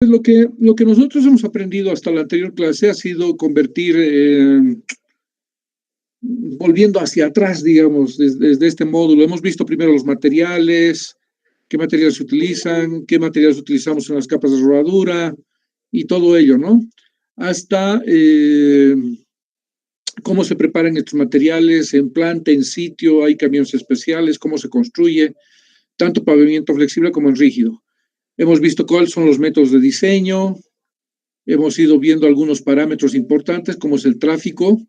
Pues lo que nosotros hemos aprendido hasta la anterior clase ha sido convertir, volviendo hacia atrás, digamos, desde este módulo. Hemos visto primero los materiales, qué materiales se utilizan, qué materiales utilizamos en las capas de rodadura y todo ello, ¿no? Hasta cómo se preparan estos materiales en planta, en sitio, hay camiones especiales, cómo se construye, tanto pavimento flexible como en rígido. Hemos visto cuáles son los métodos de diseño, hemos ido viendo algunos parámetros importantes, como es el tráfico,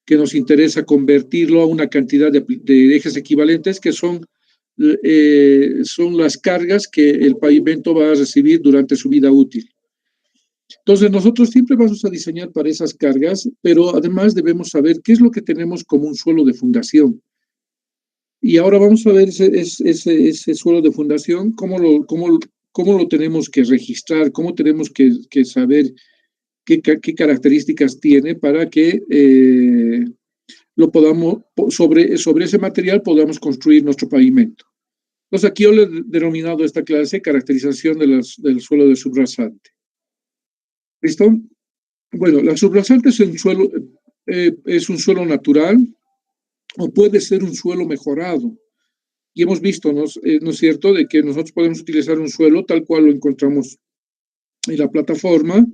que nos interesa convertirlo a una cantidad de ejes equivalentes, que son las cargas que el pavimento va a recibir durante su vida útil. Entonces, nosotros siempre vamos a diseñar para esas cargas, pero además debemos saber qué es lo que tenemos como un suelo de fundación. Y ahora vamos a ver ese suelo de fundación, cómo lo tenemos que registrar, cómo tenemos que saber qué características tiene para que lo podamos, sobre ese material podamos construir nuestro pavimento. Entonces, aquí yo le he denominado esta clase caracterización del suelo de subrasante. ¿Listo? Bueno, la subrasante es un suelo natural o puede ser un suelo mejorado. Y hemos visto, ¿no es cierto?, de que nosotros podemos utilizar un suelo tal cual lo encontramos en la plataforma,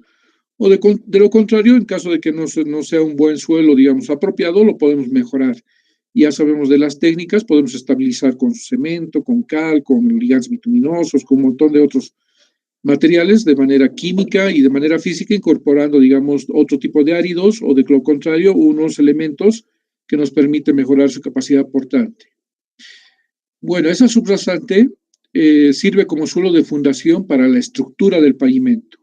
o de lo contrario, en caso de que no sea un buen suelo, digamos, apropiado, lo podemos mejorar. Ya sabemos de las técnicas, podemos estabilizar con cemento, con cal, con ligantes bituminosos, con un montón de otros materiales de manera química y de manera física, incorporando, digamos, otro tipo de áridos o de lo contrario, unos elementos que nos permiten mejorar su capacidad portante. Bueno, esa subrasante sirve como suelo de fundación para la estructura del pavimento.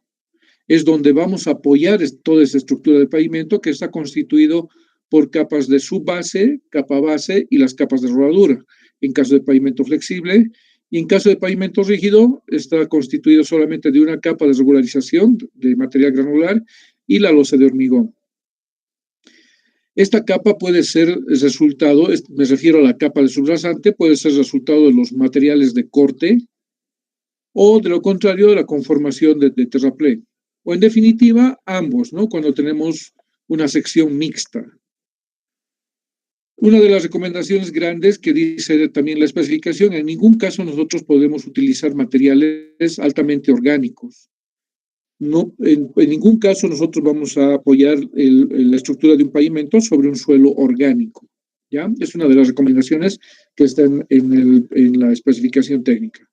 Es donde vamos a apoyar toda esa estructura del pavimento que está constituido por capas de subbase, capa base y las capas de rodadura. En caso de pavimento flexible, y en caso de pavimento rígido, está constituido solamente de una capa de regularización de material granular y la losa de hormigón. Esta capa puede ser el resultado, me refiero a la capa de subrasante, puede ser resultado de los materiales de corte o, de lo contrario, de la conformación de terraplén. O, en definitiva, ambos, ¿no? Cuando tenemos una sección mixta. Una de las recomendaciones grandes que dice también la especificación, en ningún caso nosotros podemos utilizar materiales altamente orgánicos. No, en ningún caso nosotros vamos a apoyar la estructura de un pavimento sobre un suelo orgánico, ¿ya? Es una de las recomendaciones que están en la especificación técnica.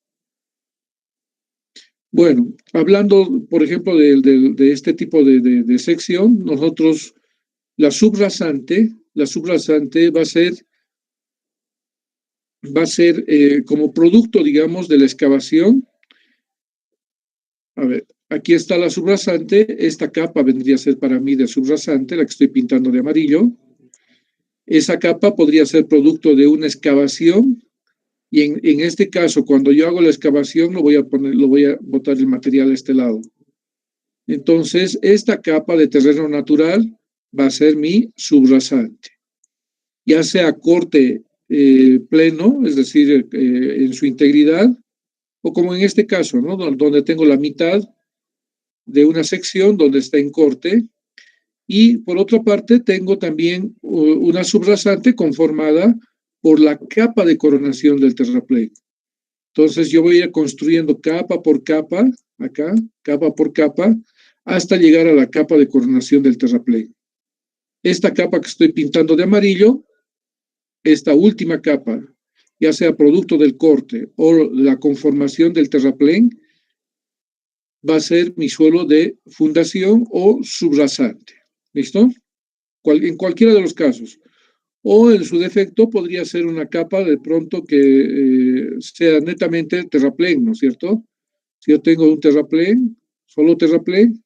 Bueno, hablando, por ejemplo, de este tipo de sección, nosotros, la subrasante va a ser como producto, digamos, de la excavación. A ver, aquí está la subrasante. Esta capa vendría a ser para mí de subrasante, la que estoy pintando de amarillo. Esa capa podría ser producto de una excavación. Y en este caso, cuando yo hago la excavación, lo voy a botar el material a este lado. Entonces, esta capa de terreno natural va a ser mi subrasante. Ya sea corte pleno, es decir, en su integridad, o como en este caso, ¿no? Donde tengo la mitad de una sección donde está en corte, y por otra parte tengo también una subrasante conformada por la capa de coronación del terraplén. Entonces yo voy a ir construyendo capa por capa, acá, capa por capa, hasta llegar a la capa de coronación del terraplén. Esta capa que estoy pintando de amarillo, esta última capa, ya sea producto del corte o la conformación del terraplén, va a ser mi suelo de fundación o subrasante. ¿Listo? En cualquiera de los casos. O en su defecto podría ser una capa de pronto que sea netamente terraplén, ¿no es cierto? Si yo tengo un terraplén, solo terraplén,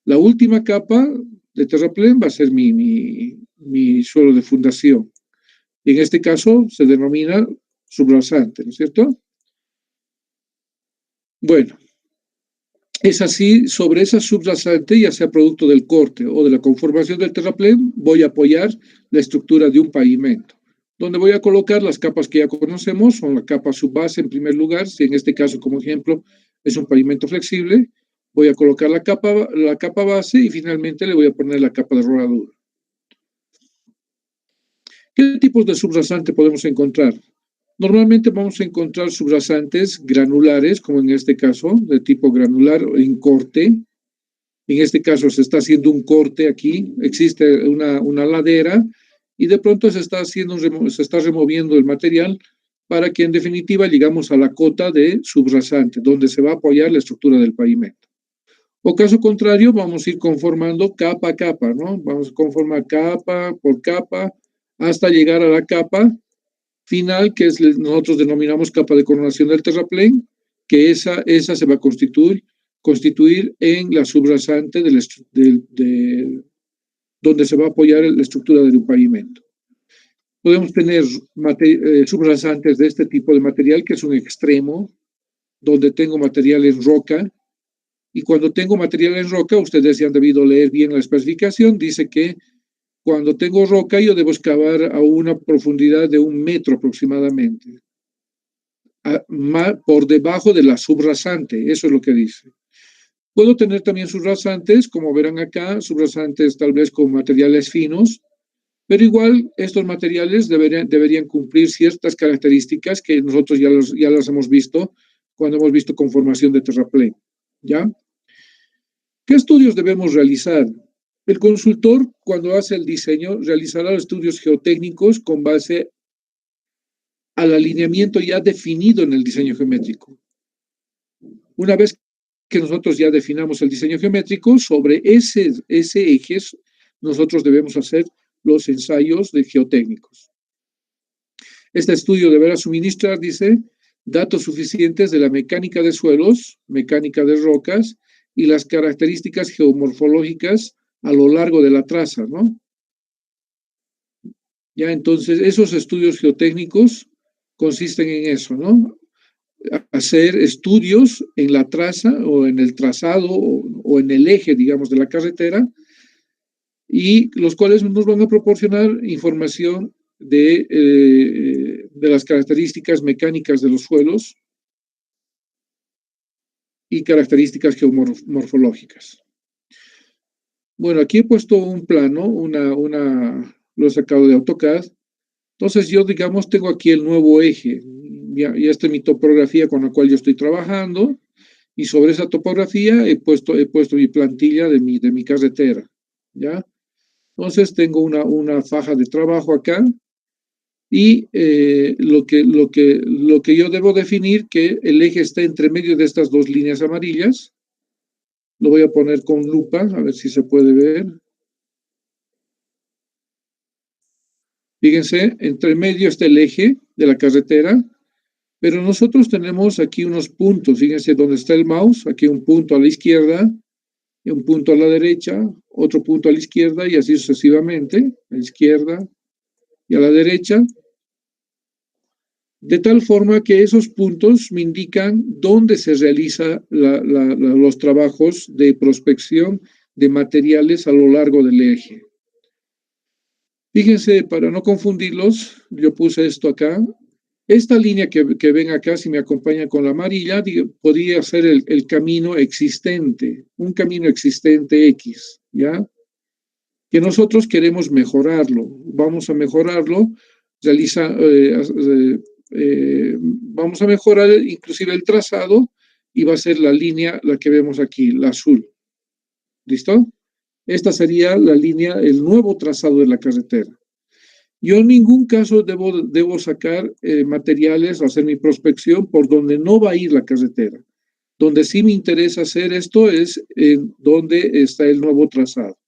la última capa de terraplén va a ser mi suelo de fundación. Y en este caso se denomina subrasante, ¿no es cierto? Bueno, es así, sobre esa subrasante, ya sea producto del corte o de la conformación del terraplén, voy a apoyar la estructura de un pavimento, donde voy a colocar las capas que ya conocemos, son la capa subbase en primer lugar, si en este caso, como ejemplo, es un pavimento flexible, Voy a colocar la capa base y finalmente le voy a poner la capa de rodadura. ¿Qué tipos de subrasante podemos encontrar? Normalmente vamos a encontrar subrasantes granulares, como en este caso, de tipo granular en corte. En este caso se está haciendo un corte aquí, existe una ladera y de pronto se está removiendo el material para que en definitiva llegamos a la cota de subrasante, donde se va a apoyar la estructura del pavimento. O caso contrario, vamos a ir conformando capa a capa, ¿no? Vamos a conformar capa por capa hasta llegar a la capa final, que nosotros denominamos capa de coronación del terraplén, que esa se va a constituir en la subrasante donde se va a apoyar la estructura del pavimento. Podemos tener subrasantes de este tipo de material, que es un extremo, donde tengo material en roca, y cuando tengo material en roca, ustedes ya han debido leer bien la especificación, dice que cuando tengo roca yo debo excavar a una profundidad de 1 metro aproximadamente, por debajo de la subrasante, eso es lo que dice. Puedo tener también subrasantes, como verán acá, subrasantes tal vez con materiales finos, pero igual estos materiales deberían cumplir ciertas características que nosotros ya las hemos visto cuando hemos visto conformación de terraplén, ¿ya? ¿Qué estudios debemos realizar? El consultor, cuando hace el diseño, realizará los estudios geotécnicos con base al alineamiento ya definido en el diseño geométrico. Una vez que nosotros ya definamos el diseño geométrico, sobre ese eje, nosotros debemos hacer los ensayos de geotécnicos. Este estudio deberá suministrar, dice, datos suficientes de la mecánica de suelos, mecánica de rocas y las características geomorfológicas a lo largo de la traza, ¿no? Ya, entonces, esos estudios geotécnicos consisten en eso, ¿no? Hacer estudios en la traza o en el trazado o en el eje, digamos, de la carretera, y los cuales nos van a proporcionar información de las características mecánicas de los suelos y características geomorfológicas. Bueno, aquí he puesto un plano, lo he sacado de AutoCAD. Entonces yo, digamos, tengo aquí el nuevo eje. Ya esta es mi topografía con la cual yo estoy trabajando, y sobre esa topografía he puesto mi plantilla de mi carretera, ¿ya? Entonces tengo una faja de trabajo acá, y lo que yo debo definir, que el eje está entre medio de estas dos líneas amarillas. Lo voy a poner con lupa, a ver si se puede ver. Fíjense, entre medio está el eje de la carretera, pero nosotros tenemos aquí unos puntos. Fíjense dónde está el mouse, aquí un punto a la izquierda, y un punto a la derecha, otro punto a la izquierda, y así sucesivamente, a la izquierda y a la derecha, de tal forma que esos puntos me indican dónde se realizan los trabajos de prospección de materiales a lo largo del eje. Fíjense, para no confundirlos, yo puse esto acá. Esta línea que ven acá, si me acompaña con la amarilla, podría ser el camino existente, un camino existente X, ¿ya? Que nosotros queremos mejorarlo. Vamos a mejorarlo, vamos a mejorar inclusive el trazado, y va a ser la línea, la que vemos aquí, la azul. ¿Listo? Esta sería la línea, el nuevo trazado de la carretera. Yo en ningún caso debo sacar materiales o hacer mi prospección por donde no va a ir la carretera. Donde sí me interesa hacer esto es en donde está el nuevo trazado.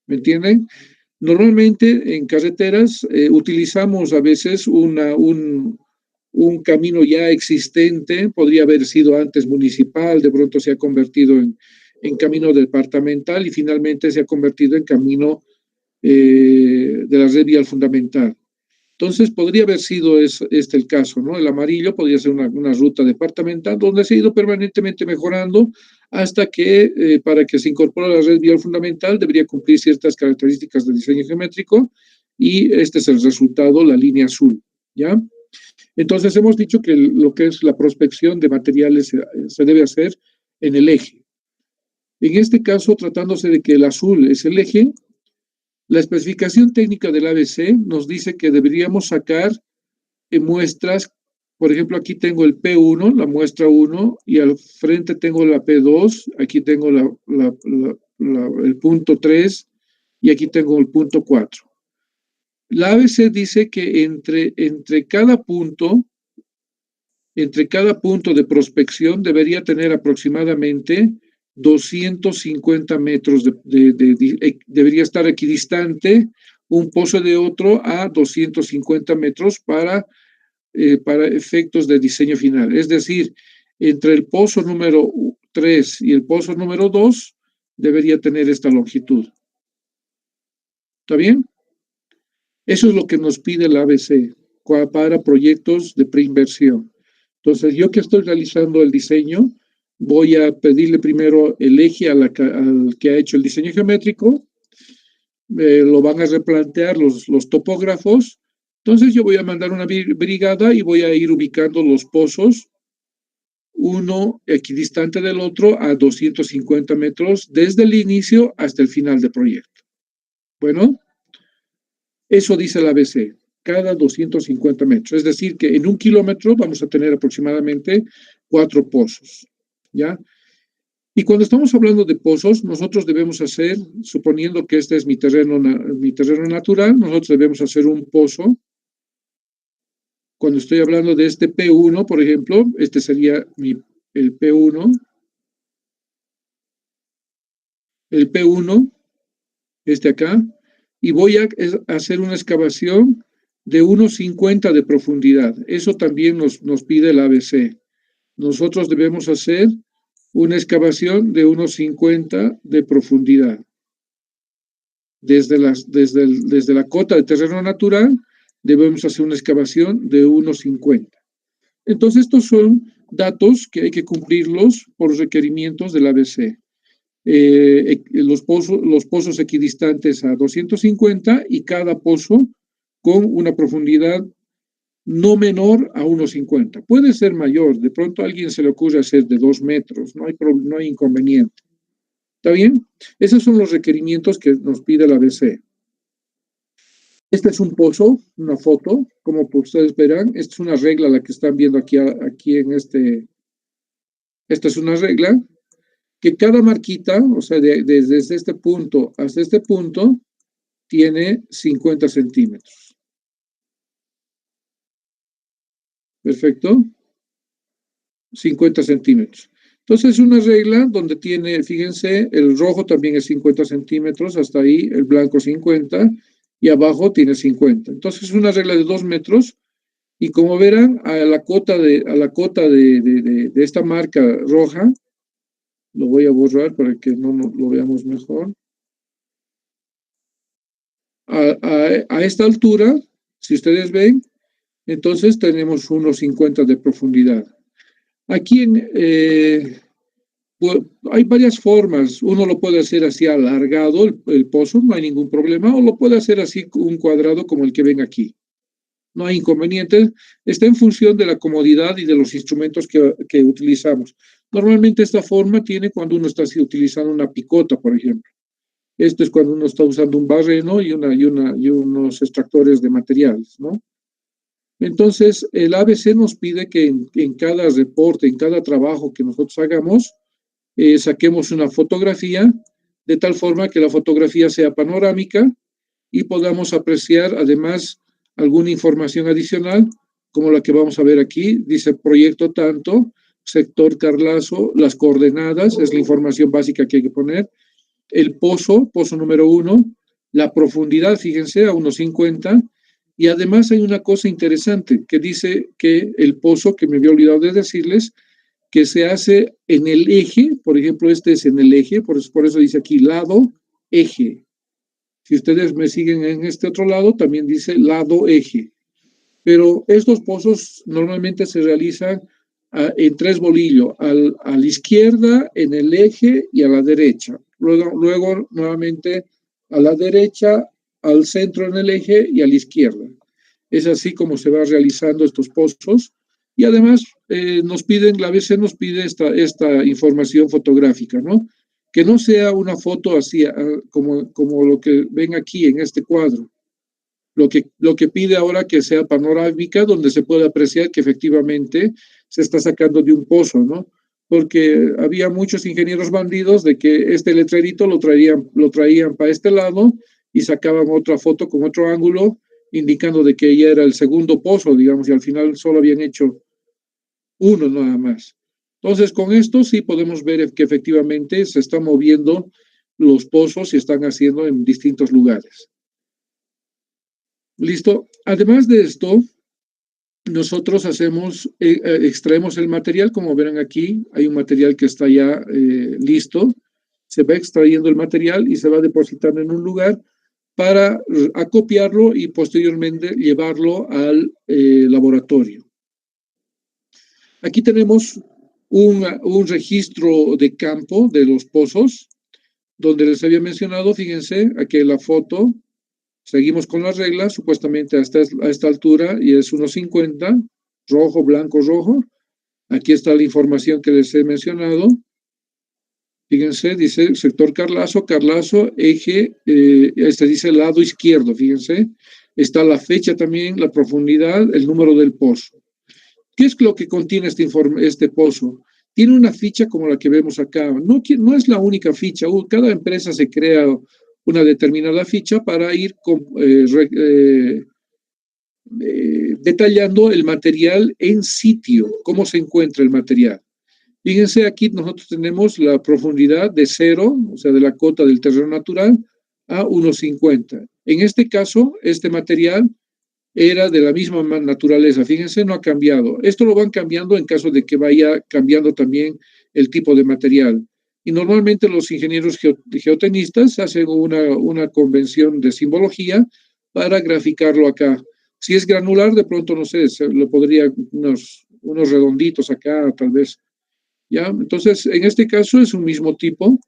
¿Me entienden? Normalmente en carreteras utilizamos a veces un camino ya existente, podría haber sido antes municipal, de pronto se ha convertido en camino departamental y finalmente se ha convertido en camino de la red vial fundamental. Entonces, podría haber sido este el caso, ¿no? El amarillo podría ser una ruta departamental donde se ha ido permanentemente mejorando hasta que, para que se incorpore a la red vial fundamental, debería cumplir ciertas características de diseño geométrico, y este es el resultado, la línea azul, ¿ya? Entonces, hemos dicho que lo que es la prospección de materiales se debe hacer en el eje. En este caso, tratándose de que el azul es el eje, la especificación técnica del ABC nos dice que deberíamos sacar muestras. Por ejemplo, aquí tengo el P1, la muestra 1, y al frente tengo la P2, aquí tengo el punto 3 y aquí tengo el punto 4. La ABC dice que entre cada punto de prospección debería tener aproximadamente 250 metros, debería estar equidistante un pozo de otro a 250 metros para efectos de diseño final. Es decir, entre el pozo número 3 y el pozo número 2 debería tener esta longitud. ¿Está bien? Eso es lo que nos pide la ABC para proyectos de preinversión. Entonces, yo que estoy realizando el diseño, voy a pedirle primero el eje al que ha hecho el diseño geométrico, lo van a replantear los topógrafos. Entonces, yo voy a mandar una brigada y voy a ir ubicando los pozos, uno equidistante del otro a 250 metros desde el inicio hasta el final del proyecto. Bueno, eso dice la ABC, cada 250 metros. Es decir, que en 1 kilómetro vamos a tener aproximadamente 4 pozos, ¿ya? Y cuando estamos hablando de pozos, nosotros debemos hacer, suponiendo que este es mi terreno natural, nosotros debemos hacer un pozo. Cuando estoy hablando de este P1, por ejemplo, este sería el P1. El P1, este acá, y voy a hacer una excavación de 1,50 de profundidad. Eso también nos pide el ABC. Nosotros debemos hacer una excavación de 1,50 de profundidad. Desde la cota de terreno natural, debemos hacer una excavación de 1,50. Entonces, estos son datos que hay que cumplirlos por requerimientos del ABC. Los pozos equidistantes a 250 y cada pozo con una profundidad no menor a 1,50. Puede ser mayor, de pronto a alguien se le ocurre hacer de 2 metros, no hay inconveniente. ¿Está bien? Esos son los requerimientos que nos pide la ABC. Este es un pozo, una foto, como ustedes verán. Esta es una regla, la que están viendo aquí en este. Esta es una regla que cada marquita, o sea, desde este punto hasta este punto, tiene 50 centímetros. Perfecto. 50 centímetros. Entonces, es una regla donde tiene, fíjense, el rojo también es 50 centímetros, hasta ahí, el blanco 50, y abajo tiene 50. Entonces, es una regla de 2 metros, y como verán, a la cota de esta marca roja, lo voy a borrar para que no lo veamos mejor. A esta altura, si ustedes ven, entonces tenemos unos 50 de profundidad. Aquí hay varias formas. Uno lo puede hacer así alargado, el pozo, no hay ningún problema, o lo puede hacer así un cuadrado como el que ven aquí. No hay inconveniente. Está en función de la comodidad y de los instrumentos que utilizamos. Normalmente esta forma tiene cuando uno está utilizando una picota, por ejemplo. Esto es cuando uno está usando un barreno y unos extractores de materiales, ¿no? Entonces, el ABC nos pide que en cada reporte, en cada trabajo que nosotros hagamos, saquemos una fotografía, de tal forma que la fotografía sea panorámica y podamos apreciar además alguna información adicional, como la que vamos a ver aquí. Dice proyecto tanto, sector Carlazo, las coordenadas, es la información básica que hay que poner, el pozo número 1, la profundidad, fíjense, a 1,50, y además hay una cosa interesante que dice que el pozo, que me había olvidado de decirles, que se hace en el eje, por ejemplo, este es en el eje, por eso dice aquí lado, eje. Si ustedes me siguen en este otro lado, también dice lado, eje. Pero estos pozos normalmente se realizan en 3 bolillos, a la izquierda, en el eje y a la derecha. Luego nuevamente a la derecha, al centro en el eje y a la izquierda. Es así como se va realizando estos pozos. Y además la ABC nos pide esta información fotográfica, ¿no? que no sea una foto así, como lo que ven aquí en este cuadro. Lo que pide ahora que sea panorámica, donde se pueda apreciar que efectivamente se está sacando de un pozo, ¿no? Porque había muchos ingenieros bandidos de que este letrerito lo traían para este lado y sacaban otra foto con otro ángulo, indicando de que ya era el segundo pozo, digamos, y al final solo habían hecho uno nada más. Entonces, con esto sí podemos ver que efectivamente se están moviendo los pozos y están haciendo en distintos lugares. Listo. Además de esto, nosotros extraemos el material, como verán aquí, hay un material que está ya listo, se va extrayendo el material y se va depositando en un lugar para acopiarlo y posteriormente llevarlo al laboratorio. Aquí tenemos un registro de campo de los pozos, donde les había mencionado, fíjense, aquí la foto, seguimos con las reglas, supuestamente hasta a esta altura, y es 1.50, rojo, blanco, rojo. Aquí está la información que les he mencionado. Fíjense, dice sector Carlazo, eje, este dice lado izquierdo, fíjense. Está la fecha también, la profundidad, el número del pozo. ¿Qué es lo que contiene este pozo? Tiene una ficha como la que vemos acá. No es la única ficha. Cada empresa se crea una determinada ficha para ir detallando el material en sitio, cómo se encuentra el material. Fíjense, aquí nosotros tenemos la profundidad de 0, o sea, de la cota del terreno natural, a 1.50. En este caso, este material era de la misma naturaleza, fíjense, no ha cambiado. Esto lo van cambiando en caso de que vaya cambiando también el tipo de material. Y normalmente los ingenieros geotenistas hacen una convención de simbología para graficarlo acá. Si es granular, de pronto, no sé, lo podría unos redonditos acá, tal vez. ¿Ya? Entonces, en este caso es un mismo tipo,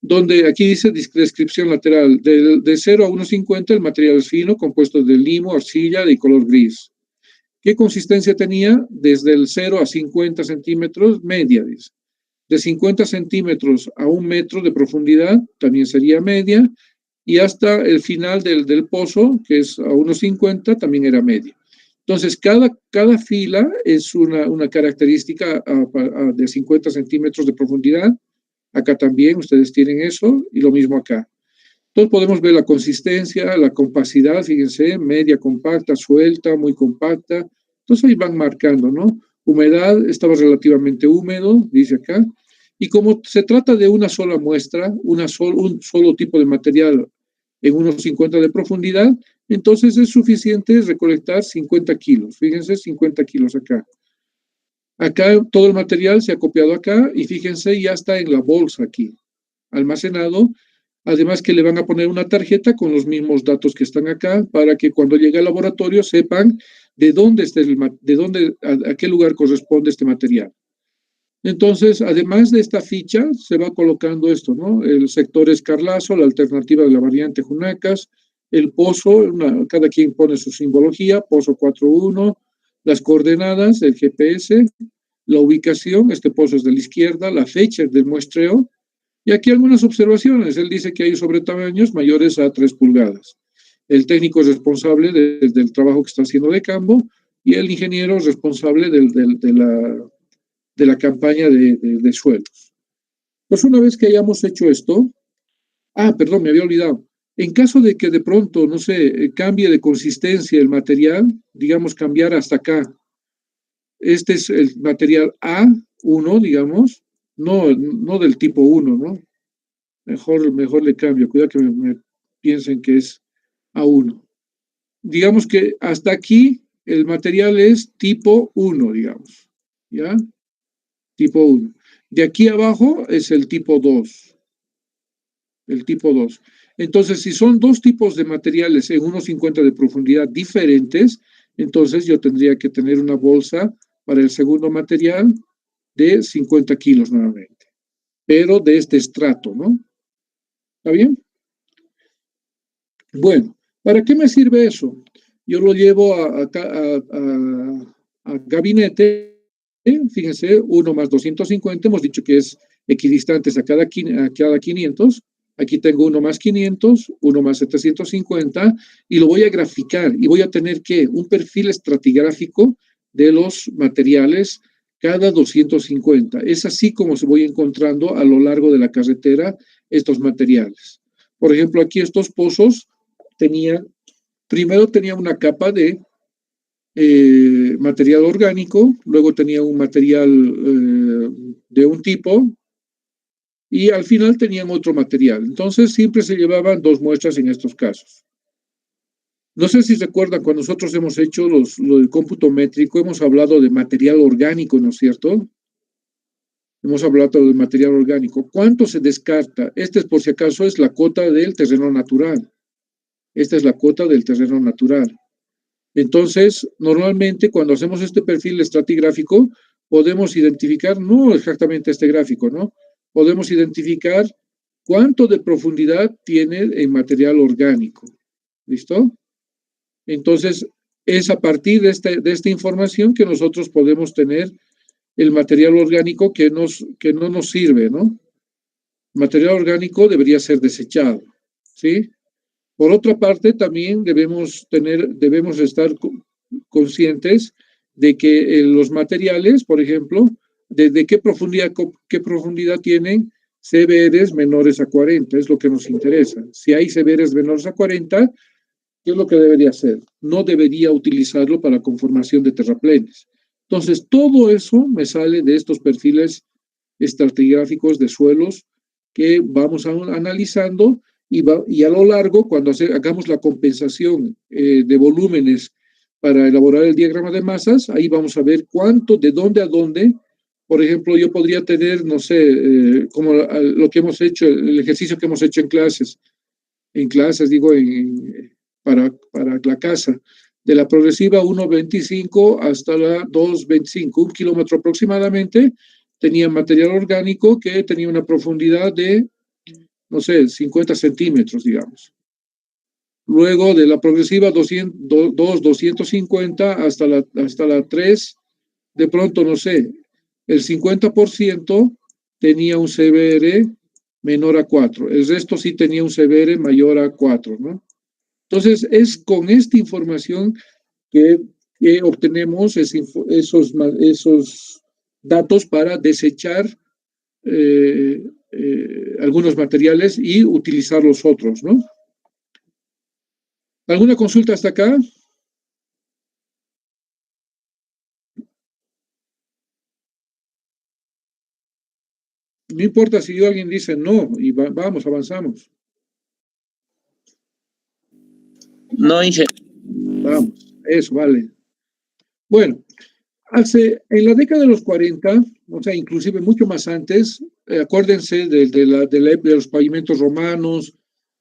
donde aquí dice descripción lateral, de 0 a 1.50 el material es fino, compuesto de limo, arcilla de color gris. ¿Qué consistencia tenía? Desde el 0 a 50 centímetros, media, dice. De 50 centímetros a 1 metro de profundidad, también sería media, y hasta el final del pozo, que es a 1.50, también era media. Entonces, cada fila es una característica de 50 centímetros de profundidad. Acá también ustedes tienen eso y lo mismo acá. Entonces podemos ver la consistencia, la compacidad, fíjense, media compacta, suelta, muy compacta. Entonces ahí van marcando, ¿no? Humedad, estaba relativamente húmedo, dice acá. Y como se trata de una sola muestra, un solo tipo de material en unos 50 de profundidad, entonces es suficiente recolectar 50 kilos. Fíjense, 50 kilos acá. Acá todo el material se ha copiado acá y fíjense, ya está en la bolsa aquí, almacenado. Además que le van a poner una tarjeta con los mismos datos que están acá para que cuando llegue al laboratorio sepan de dónde a qué lugar corresponde este material. Entonces, además de esta ficha, se va colocando esto, ¿no? El sector es Carlazo, la alternativa de la variante Junacas, el pozo, cada quien pone su simbología, pozo 4.1, las coordenadas, el GPS, la ubicación, este pozo es de la izquierda, la fecha del muestreo, y aquí algunas observaciones. Él dice que hay sobretamaños mayores a 3 pulgadas. El técnico es responsable del trabajo que está haciendo de campo y el ingeniero es responsable de la campaña de suelos. Pues una vez que hayamos hecho esto, perdón, me había olvidado. En caso de que de pronto, no sé, cambie de consistencia el material, digamos cambiar hasta acá. Este es el material A1, digamos, no del tipo 1, ¿no? Mejor le cambio, cuidado que me piensen que es A1. Digamos que hasta aquí el material es tipo 1, digamos, ¿ya? Tipo 1. De aquí abajo es el tipo 2. El tipo 2. Entonces, si son dos tipos de materiales en 1.50 de profundidad diferentes, entonces yo tendría que tener una bolsa para el segundo material de 50 kilos nuevamente, pero de este estrato, ¿no? ¿Está bien? Bueno, ¿para qué me sirve eso? Yo lo llevo a gabinete, fíjense, 1 más 250, hemos dicho que es equidistantes a cada 500. Aquí tengo uno más 500, uno más 750, y lo voy a graficar, y voy a tener que un perfil estratigráfico de los materiales cada 250. Es así como se voy encontrando a lo largo de la carretera estos materiales. Por ejemplo, aquí estos pozos primero tenía una capa de material orgánico, luego tenía un material de un tipo, y al final tenían otro material. Entonces siempre se llevaban dos muestras en estos casos. No sé si recuerdan, cuando nosotros hemos hecho lo del cómputo métrico, hemos hablado de material orgánico, ¿no es cierto? Hemos hablado de material orgánico. ¿Cuánto se descarta? Este, por si acaso, es la cota del terreno natural. Esta es la cota del terreno natural. Entonces, normalmente cuando hacemos este perfil estratigráfico, podemos identificar, no exactamente este gráfico, ¿no? Podemos identificar cuánto de profundidad tiene en material orgánico. ¿Listo? Entonces, es a partir de esta información que nosotros podemos tener el material orgánico que no nos sirve, ¿no? El material orgánico debería ser desechado, ¿sí? Por otra parte, también debemos estar conscientes de que los materiales, por ejemplo, de qué profundidad tienen CBRs menores a 40, es lo que nos interesa. Si hay CBRs menores a 40, ¿qué es lo que debería hacer? No debería utilizarlo para conformación de terraplenes. Entonces, todo eso me sale de estos perfiles estratigráficos de suelos que vamos analizando y a lo largo, cuando hagamos la compensación de volúmenes para elaborar el diagrama de masas, ahí vamos a ver cuánto, de dónde a dónde. Por ejemplo, yo podría tener, no sé, como lo que hemos hecho, el ejercicio que hemos hecho en clases, digo, para la casa, de la progresiva 1.25 hasta la 2.25, 1 kilómetro aproximadamente, tenía material orgánico que tenía una profundidad de, no sé, 50 centímetros, digamos. Luego de la progresiva 250 hasta la 3, de pronto, no sé, el 50% tenía un CBR menor a 4, el resto sí tenía un CBR mayor a 4, ¿no? Entonces, es con esta información que obtenemos esos datos para desechar algunos materiales y utilizar los otros, ¿no? ¿Alguna consulta hasta acá? No importa si alguien dice no, y vamos, avanzamos. No, Inge. Vamos, eso, vale. Bueno, en la década de los 40, o sea, inclusive mucho más antes, acuérdense de los pavimentos romanos,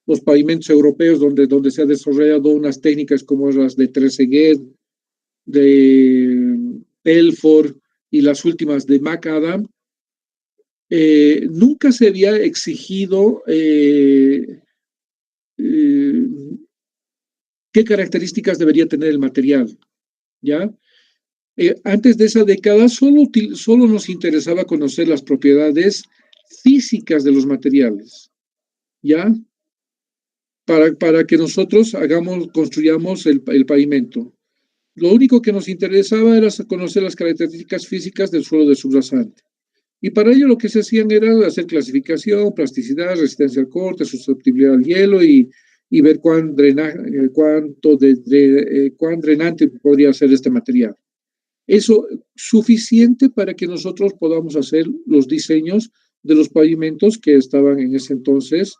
los pavimentos europeos, donde se han desarrollado unas técnicas como las de Trezeguet, de Belfort y las últimas de McAdam. Nunca se había exigido qué características debería tener el material, ¿ya? Antes de esa década solo nos interesaba conocer las propiedades físicas de los materiales, ¿ya? Para que nosotros construyamos el pavimento. Lo único que nos interesaba era conocer las características físicas del suelo de subrasante. Y para ello lo que se hacían era hacer clasificación, plasticidad, resistencia al corte, susceptibilidad al hielo y ver cuán drenante podría ser este material. Eso suficiente para que nosotros podamos hacer los diseños de los pavimentos que estaban en ese entonces,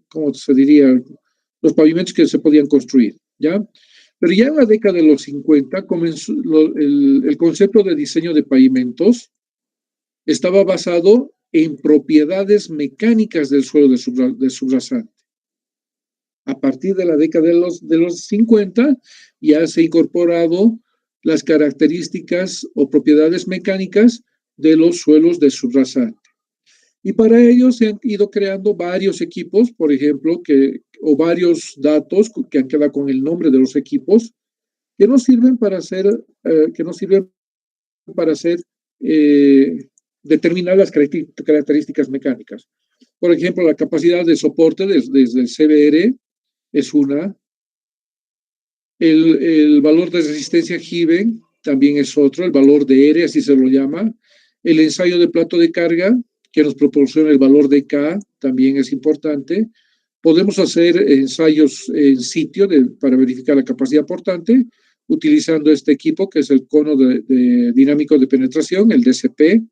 ¿cómo se diría? Los pavimentos que se podían construir, ¿ya? Pero ya en la década de los 50 comenzó el concepto de diseño de pavimentos estaba basado en propiedades mecánicas del suelo de subrasante. A partir de la década de los 50 ya se han incorporado las características o propiedades mecánicas de los suelos de subrasante. Y para ello se han ido creando varios equipos, por ejemplo, o varios datos que han quedado con el nombre de los equipos, que nos sirven para hacer determinar las características mecánicas. Por ejemplo, la capacidad de soporte desde el CBR es una. El valor de resistencia Given también es otro, el valor de R, así se lo llama. El ensayo de plato de carga, que nos proporciona el valor de K, también es importante. Podemos hacer ensayos en sitio para verificar la capacidad portante, utilizando este equipo, que es el cono dinámico de penetración, el DCP.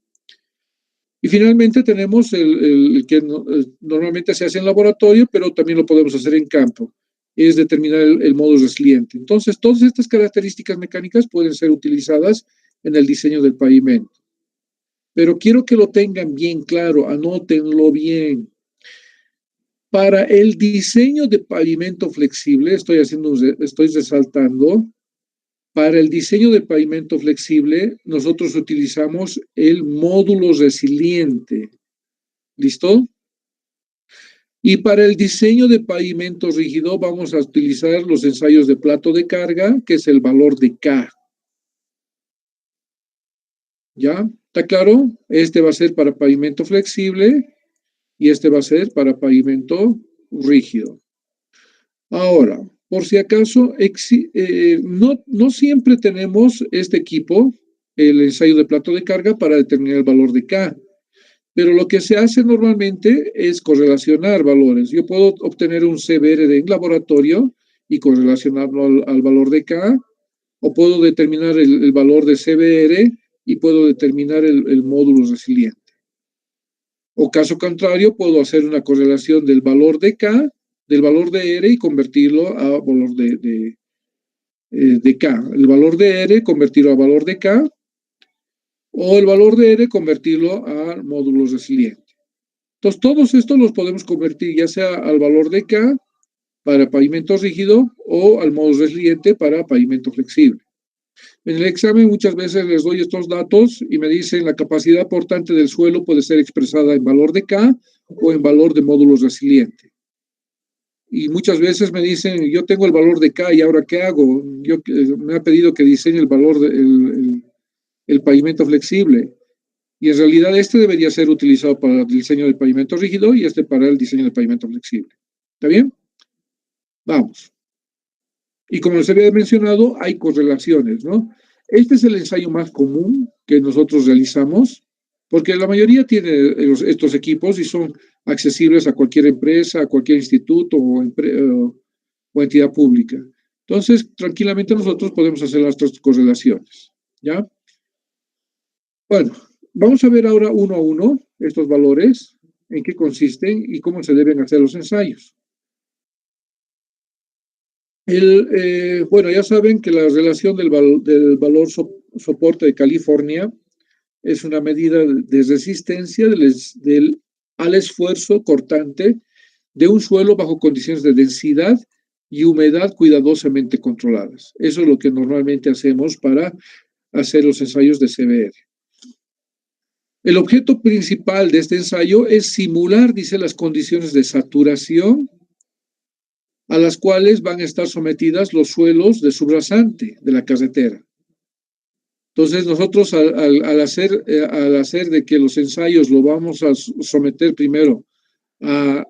Y finalmente tenemos el que normalmente se hace en laboratorio, pero también lo podemos hacer en campo, es determinar el modo resiliente. Entonces, todas estas características mecánicas pueden ser utilizadas en el diseño del pavimento. Pero quiero que lo tengan bien claro, anótenlo bien. Para el diseño de pavimento flexible, estoy resaltando, para el diseño de pavimento flexible, nosotros utilizamos el módulo resiliente. ¿Listo? Y para el diseño de pavimento rígido vamos a utilizar los ensayos de plato de carga, que es el valor de K. ¿Ya? ¿Está claro? Este va a ser para pavimento flexible y este va a ser para pavimento rígido. Ahora, por si acaso, no siempre tenemos este equipo, el ensayo de plato de carga, para determinar el valor de K. Pero lo que se hace normalmente es correlacionar valores. Yo puedo obtener un CBR en laboratorio y correlacionarlo al valor de K, o puedo determinar el valor de CBR y puedo determinar el módulo resiliente. O caso contrario, puedo hacer una correlación del valor de K, del valor de R y convertirlo a valor de K. El valor de R, convertirlo a valor de K, o el valor de R, convertirlo al módulo resiliente. Entonces, todos estos los podemos convertir ya sea al valor de K para pavimento rígido o al módulo resiliente para pavimento flexible. En el examen muchas veces les doy estos datos y me dicen la capacidad portante del suelo puede ser expresada en valor de K o en valor de módulo resiliente. Y muchas veces me dicen, yo tengo el valor de K y ahora ¿qué hago? Me ha pedido que diseñe el valor el pavimento flexible. Y en realidad este debería ser utilizado para el diseño del pavimento rígido y este para el diseño del pavimento flexible. ¿Está bien? Vamos. Y como les había mencionado, hay correlaciones, ¿no? Este es el ensayo más común que nosotros realizamos, porque la mayoría tiene estos equipos y son accesibles a cualquier empresa, a cualquier instituto o entidad pública. Entonces, tranquilamente nosotros podemos hacer las tres correlaciones, ¿ya? Bueno, vamos a ver ahora uno a uno estos valores, en qué consisten y cómo se deben hacer los ensayos. Bueno, ya saben que la relación del valor soporte de California es una medida de resistencia al esfuerzo cortante de un suelo bajo condiciones de densidad y humedad cuidadosamente controladas. Eso es lo que normalmente hacemos para hacer los ensayos de CBR. El objeto principal de este ensayo es simular, dice, las condiciones de saturación a las cuales van a estar sometidas los suelos de subrasante de la carretera. Entonces nosotros al hacer de que los ensayos lo vamos a someter primero a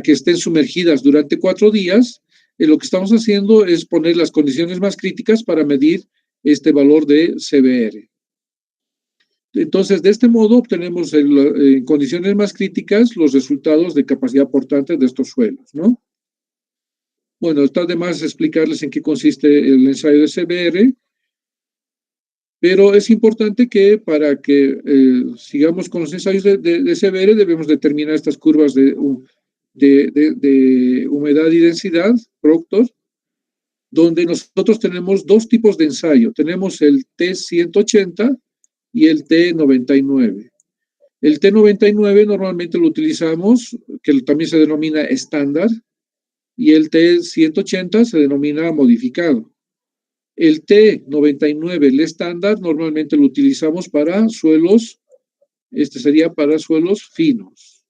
que estén sumergidas durante 4 días, lo que estamos haciendo es poner las condiciones más críticas para medir este valor de CBR. Entonces, de este modo obtenemos en condiciones más críticas los resultados de capacidad portante de estos suelos, ¿no? Bueno, está de más explicarles en qué consiste el ensayo de CBR, pero es importante que para que sigamos con los ensayos de CBR debemos determinar estas curvas de humedad y densidad, Proctor, donde nosotros tenemos 2 tipos de ensayo. Tenemos el T180 y el T99. El T99 normalmente lo utilizamos, que también se denomina estándar, y el T180 se denomina modificado. El T99, el estándar, normalmente lo utilizamos para suelos, sería para suelos finos.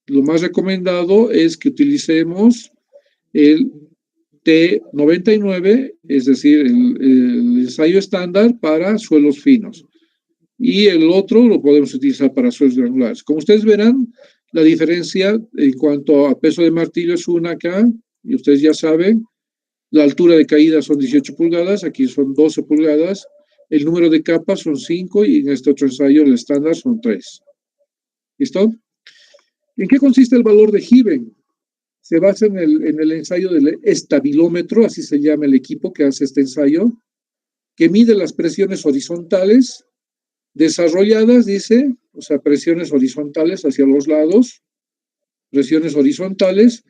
Lo más recomendado es que utilicemos el T99, es decir, el ensayo estándar para suelos finos. Y el otro lo podemos utilizar para suelos granulares. Como ustedes verán, la diferencia en cuanto a peso de martillo es una acá, y ustedes ya saben, la altura de caída son 18 pulgadas, aquí son 12 pulgadas, el número de capas son 5 y en este otro ensayo el estándar son 3. ¿Listo? ¿En qué consiste el valor de Given? Se basa en el ensayo del estabilómetro, así se llama el equipo que hace este ensayo, que mide las presiones horizontales desarrolladas, dice, o sea, presiones horizontales hacia los lados, presiones horizontales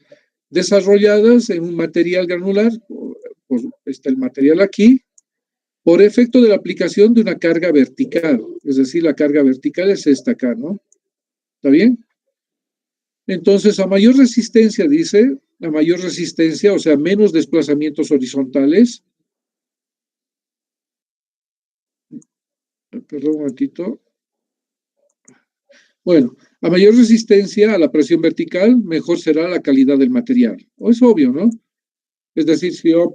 desarrolladas en un material granular, pues está el material aquí, por efecto de la aplicación de una carga vertical, es decir, la carga vertical es esta acá, ¿no? ¿Está bien? Entonces, a mayor resistencia, dice, a mayor resistencia, o sea, menos desplazamientos horizontales. Perdón un momentito. Bueno, a mayor resistencia a la presión vertical, mejor será la calidad del material. O es obvio, ¿no? Es decir, si yo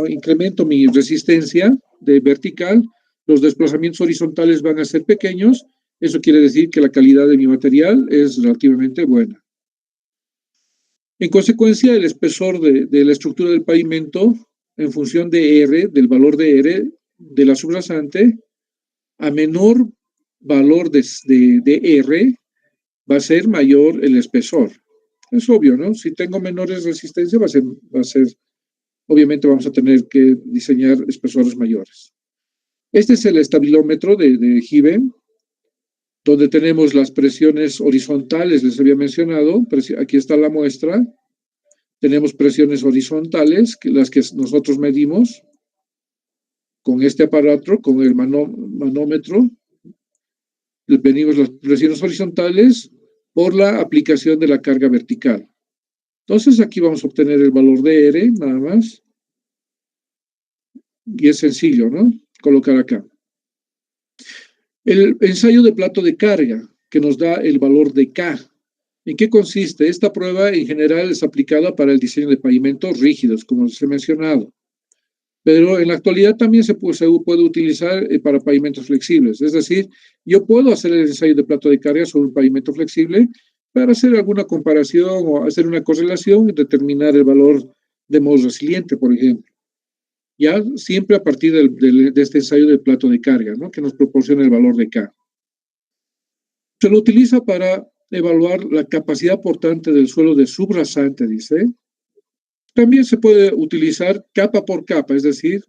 incremento mi resistencia de vertical, los desplazamientos horizontales van a ser pequeños. Eso quiere decir que la calidad de mi material es relativamente buena. En consecuencia, el espesor de la estructura del pavimento, en función de R, del valor de R de la subrasante, a menor valor de R, va a ser mayor el espesor. Es obvio, ¿no? Si tengo menores resistencias, va a ser, obviamente vamos a tener que diseñar espesores mayores. Este es el estabilómetro de Given, donde tenemos las presiones horizontales, les había mencionado, aquí está la muestra, tenemos presiones horizontales, las que nosotros medimos con este aparato, con el manómetro, medimos las presiones horizontales por la aplicación de la carga vertical. Entonces aquí vamos a obtener el valor de R, nada más, y es sencillo, ¿no? Colocar acá. El ensayo de plato de carga, que nos da el valor de K. ¿En qué consiste? Esta prueba en general es aplicada para el diseño de pavimentos rígidos, como les he mencionado. Pero en la actualidad también se puede utilizar para pavimentos flexibles. Es decir, yo puedo hacer el ensayo de plato de carga sobre un pavimento flexible para hacer alguna comparación o hacer una correlación y determinar el valor de modo resiliente, por ejemplo. Ya siempre a partir de este ensayo de plato de carga, ¿no? Que nos proporciona el valor de K. Se lo utiliza para evaluar la capacidad portante del suelo de subrasante, dice. También se puede utilizar capa por capa, es decir,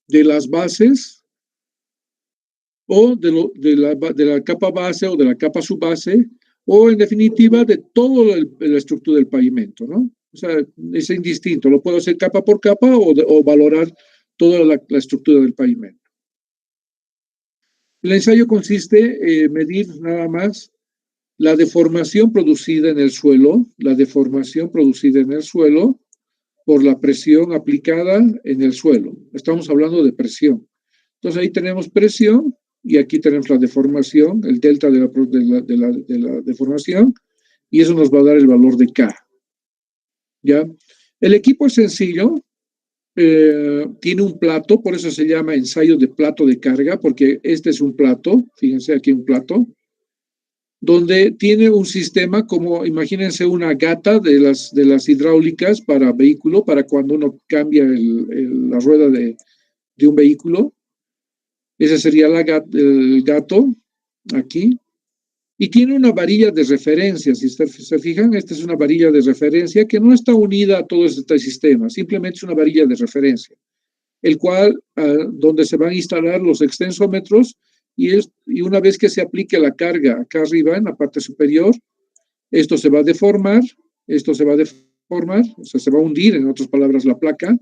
de las bases o de la capa base o de la capa subbase, o en definitiva de toda la estructura del pavimento, ¿no? O sea, es indistinto, lo puedo hacer capa por capa o valorar toda la estructura del pavimento. El ensayo consiste en medir nada más la deformación producida en el suelo, por la presión aplicada en el suelo. Estamos hablando de presión. Entonces ahí tenemos presión y aquí tenemos la deformación, el delta de la deformación, y eso nos va a dar el valor de K. ¿Ya? El equipo es sencillo, tiene un plato, por eso se llama ensayo de plato de carga, porque este es un plato, fíjense aquí un plato, donde tiene un sistema como, imagínense una gata de las hidráulicas para vehículo, para cuando uno cambia la rueda de un vehículo. Ese sería el gato, aquí. Y tiene una varilla de referencia, si se fijan, esta es una varilla de referencia que no está unida a todo este sistema, simplemente es una varilla de referencia, el cual, donde se van a instalar los extensómetros, y una vez que se aplique la carga acá arriba, en la parte superior, esto se va a deformar, o sea, se va a hundir, en otras palabras, la placa,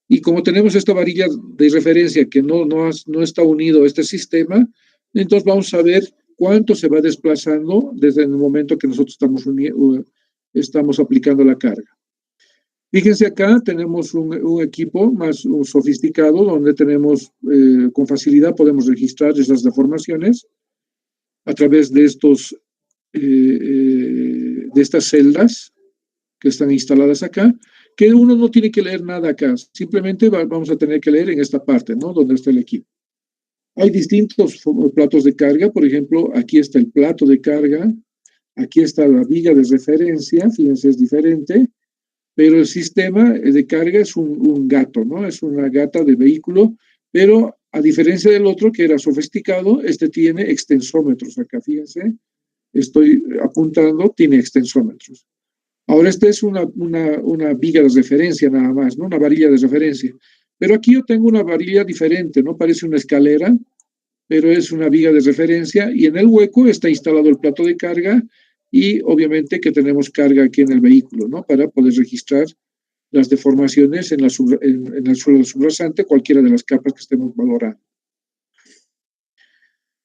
y como tenemos esta varilla de referencia que no está unido a este sistema, entonces vamos a ver cuánto se va desplazando desde el momento que nosotros estamos aplicando la carga. Fíjense acá, tenemos un equipo más sofisticado donde tenemos, con facilidad podemos registrar esas deformaciones a través de estas celdas que están instaladas acá, que uno no tiene que leer nada acá, simplemente vamos a tener que leer en esta parte, ¿no? Donde está el equipo. Hay distintos platos de carga, por ejemplo, aquí está el plato de carga, aquí está la viga de referencia, fíjense, es diferente, pero el sistema de carga es un gato, ¿no? Es una gata de vehículo, pero a diferencia del otro que era sofisticado, este tiene extensómetros acá, fíjense, estoy apuntando, tiene extensómetros. Ahora esta es una viga de referencia nada más, ¿no? Una varilla de referencia. Pero aquí yo tengo una varilla diferente, ¿no? Parece una escalera, pero es una viga de referencia y en el hueco está instalado el plato de carga y obviamente que tenemos carga aquí en el vehículo, ¿no? Para poder registrar las deformaciones en el suelo subrasante, cualquiera de las capas que estemos valorando.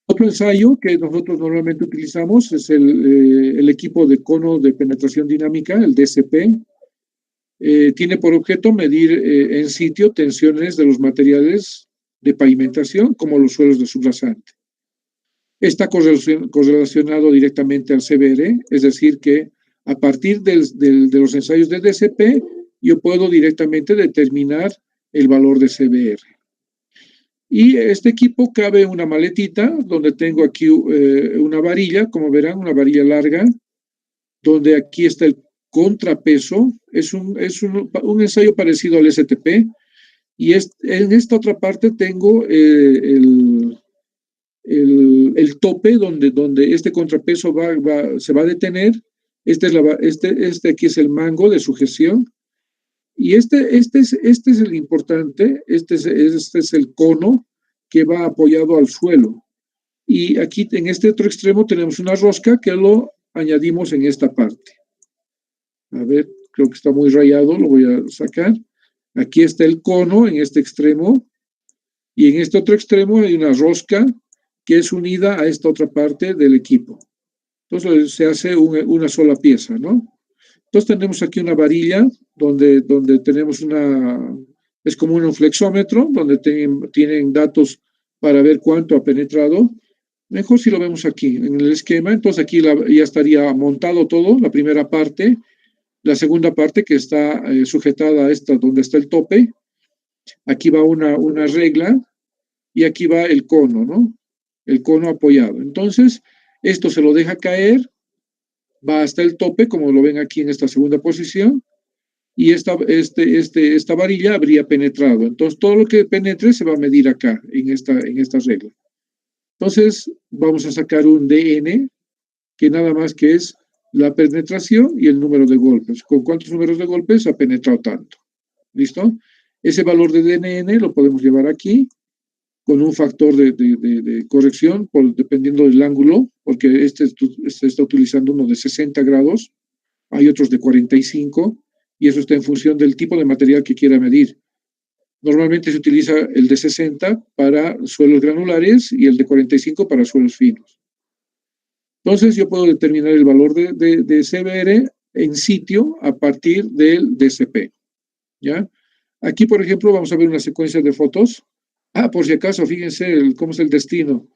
Otro ensayo que nosotros normalmente utilizamos es el equipo de cono de penetración dinámica, el DCP. Tiene por objeto medir en sitio tensiones de los materiales de pavimentación, como los suelos de subrasante. Está correlacionado directamente al CBR, es decir, que a partir de los ensayos de DCP, yo puedo directamente determinar el valor de CBR. Y este equipo cabe en una maletita, donde tengo aquí una varilla, como verán, una varilla larga, donde aquí está el contrapeso, es un ensayo parecido al STP, y en esta otra parte tengo el tope donde este contrapeso se va a detener. Este aquí es el mango de sujeción, y este es el importante, este es el cono que va apoyado al suelo. Y aquí en este otro extremo tenemos una rosca que lo añadimos en esta parte. A ver, creo que está muy rayado, lo voy a sacar. Aquí está el cono en este extremo y en este otro extremo hay una rosca que es unida a esta otra parte del equipo. Entonces se hace una sola pieza, ¿no? Entonces tenemos aquí una varilla donde tenemos es como un flexómetro, donde tienen datos para ver cuánto ha penetrado. Mejor si lo vemos aquí, en el esquema. Entonces aquí ya estaría montado todo, la primera parte, la segunda parte que está sujetada a esta, donde está el tope. Aquí va una regla y aquí va el cono, ¿no? El cono apoyado. Entonces, esto se lo deja caer, va hasta el tope, como lo ven aquí en esta segunda posición, y esta varilla habría penetrado. Entonces, todo lo que penetre se va a medir acá, en esta regla. Entonces, vamos a sacar un DN, que nada más que es la penetración y el número de golpes. ¿Con cuántos números de golpes ha penetrado tanto? ¿Listo? Ese valor de DNN lo podemos llevar aquí, con un factor de corrección, dependiendo del ángulo, porque este está utilizando uno de 60 grados, hay otros de 45, y eso está en función del tipo de material que quiera medir. Normalmente se utiliza el de 60 para suelos granulares y el de 45 para suelos finos. Entonces yo puedo determinar el valor de CBR en sitio a partir del DCP, ¿ya? Aquí, por ejemplo, vamos a ver una secuencia de fotos. Por si acaso, fíjense cómo es el destino.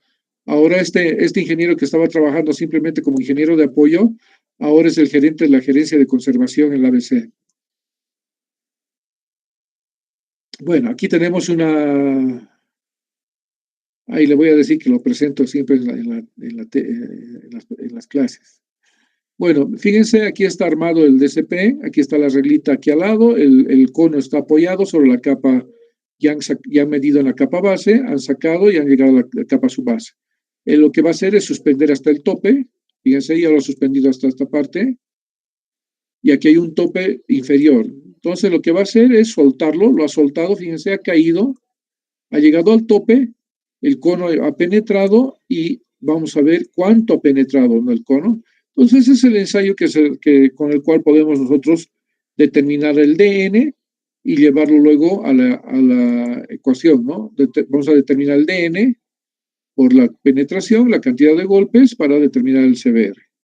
Ahora este ingeniero que estaba trabajando simplemente como ingeniero de apoyo, ahora es el gerente de la gerencia de conservación en la ABC. Bueno, aquí tenemos ahí le voy a decir que lo presento siempre en las clases. Bueno, fíjense, aquí está armado el DCP, aquí está la reglita aquí al lado, el cono está apoyado sobre la capa. Ya han medido en la capa base, han sacado y han llegado a la capa subbase. Lo que va a hacer es suspender hasta el tope. Fíjense, ya lo ha suspendido hasta esta parte. Y aquí hay un tope inferior. Entonces, lo que va a hacer es soltarlo. Lo ha soltado, fíjense, ha caído. Ha llegado al tope. El cono ha penetrado y vamos a ver cuánto ha penetrado en el cono. Entonces, ese es el ensayo con el cual podemos nosotros determinar el DN y llevarlo luego a la ecuación, ¿no? Vamos a determinar el DN por la penetración, la cantidad de golpes, para determinar el CBR.